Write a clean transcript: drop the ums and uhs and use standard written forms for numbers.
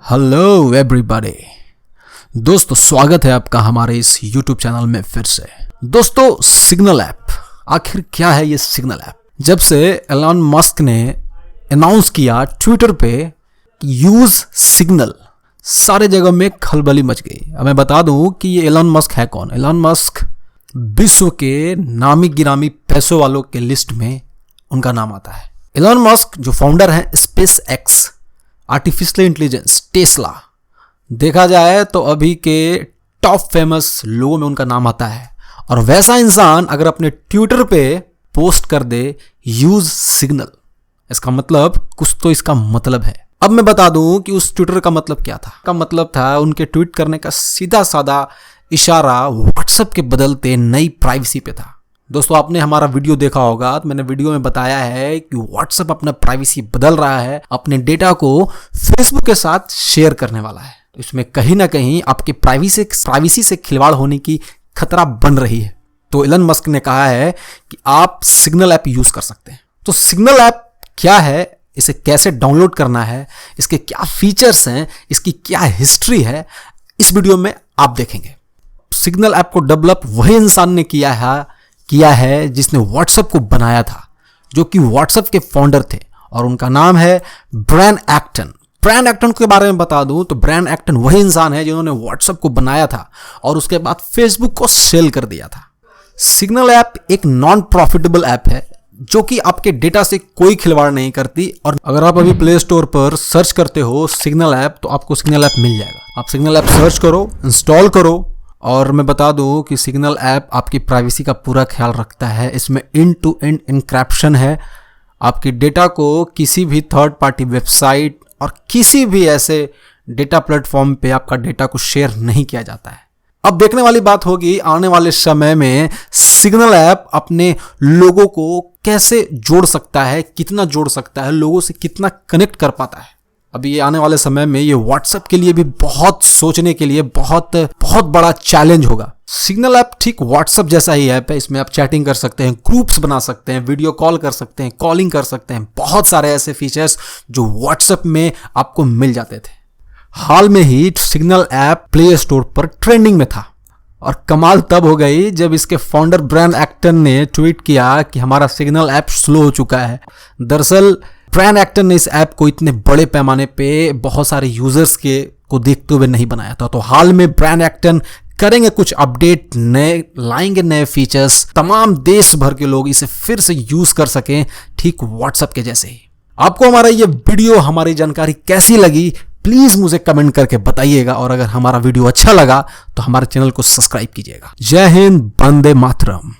Hello everybody दोस्तों, स्वागत है आपका हमारे इस YouTube चैनल में फिर से। दोस्तों, सिग्नल ऐप आखिर क्या है? ये सिग्नल ऐप जब से एलन मस्क ने अनाउंस किया ट्विटर पे यूज सिग्नल, सारे जगह में खलबली मच गई। अब मैं बता दूं कि ये एलन मस्क है कौन। एलन मस्क विश्व के नामी गिरामी पैसों वालों के लिस्ट में उनका नाम आता है। एलन मस्क जो फाउंडर है space x, artificial intelligence, Tesla, देखा जाए तो अभी के टॉप फेमस लोगों में उनका नाम आता है। और वैसा इंसान अगर अपने ट्विटर पे पोस्ट कर दे यूज सिग्नल, इसका मतलब कुछ तो इसका मतलब है। अब मैं बता दूं कि उस ट्विटर का मतलब क्या था। का मतलब था उनके ट्वीट करने का सीधा साधा इशारा व्हाट्सएप के बदलते नई प्राइवेसी पे था। दोस्तों, आपने हमारा वीडियो देखा होगा तो मैंने वीडियो में बताया है कि व्हाट्सएप अपना प्राइवेसी बदल रहा है, अपने डेटा को फेसबुक के साथ शेयर करने वाला है। इसमें कहीं ना कहीं आपके प्राइवेसी से खिलवाड़ होने की खतरा बन रही है। तो एलन मस्क ने कहा है कि आप सिग्नल ऐप यूज कर सकते हैं। तो सिग्नल ऐप क्या है, इसे कैसे डाउनलोड करना है, इसके क्या फीचर्स हैं, इसकी क्या हिस्ट्री है, इस वीडियो में आप देखेंगे। सिग्नल ऐप को डेवलप वही इंसान ने किया है जिसने व्हाट्सएप को बनाया था, जो कि व्हाट्सएप के फाउंडर थे और उनका नाम है ब्रायन एक्टन। ब्रायन एक्टन के बारे में बता दूं तो ब्रायन एक्टन वही इंसान है जिन्होंने व्हाट्सएप को बनाया था और उसके बाद फेसबुक को सेल कर दिया था। सिग्नल ऐप एक नॉन प्रॉफिटेबल ऐप है जो कि आपके डेटा से कोई खिलवाड़ नहीं करती। और अगर आप अभी प्ले स्टोर पर सर्च करते हो सिग्नल ऐप तो आपको सिग्नल ऐप मिल जाएगा। आप सिग्नल ऐप सर्च करो, इंस्टॉल करो। और मैं बता दूं कि सिग्नल ऐप आपकी प्राइवेसी का पूरा ख्याल रखता है। इसमें एंड टू एंड एन्क्रिप्शन है। आपकी डेटा को किसी भी थर्ड पार्टी वेबसाइट और किसी भी ऐसे डेटा प्लेटफॉर्म पे आपका डेटा को शेयर नहीं किया जाता है। अब देखने वाली बात होगी आने वाले समय में सिग्नल ऐप अपने लोगों को कैसे जोड़ सकता है, कितना जोड़ सकता है, लोगों से कितना कनेक्ट कर पाता है। अभी ये आने वाले समय में ये व्हाट्सएप के लिए भी बहुत सोचने के लिए बहुत बड़ा चैलेंज होगा। सिग्नल ऐप ठीक व्हाट्सएप जैसा ही ऐप है। इसमें आप चैटिंग कर सकते हैं, ग्रुप्स बना सकते हैं, वीडियो कॉल कर सकते हैं, कॉलिंग कर सकते हैं, बहुत सारे ऐसे फीचर्स जो व्हाट्सएप में आपको मिल जाते थे। हाल में ही सिग्नल ऐप प्ले स्टोर पर ट्रेंडिंग में था और कमाल तब हो गई जब इसके फाउंडर ब्रायन एक्टन ने ट्वीट किया कि हमारा सिग्नल ऐप स्लो हो चुका है। दरअसल ब्रायन एक्टन ने इस ऐप को इतने बड़े पैमाने पे बहुत सारे यूजर्स को देखते हुए नहीं बनाया था। तो हाल में ब्रायन एक्टन करेंगे कुछ अपडेट, नए लाएंगे नए फीचर्स, तमाम देश भर के लोग इसे फिर से यूज कर सकें ठीक व्हाट्सएप के जैसे ही। आपको हमारा ये वीडियो, हमारी जानकारी कैसी लगी प्लीज मुझे कमेंट करके बताइएगा। और अगर हमारा वीडियो अच्छा लगा तो हमारे चैनल को सब्सक्राइब कीजिएगा। जय हिंद, वंदे मातरम।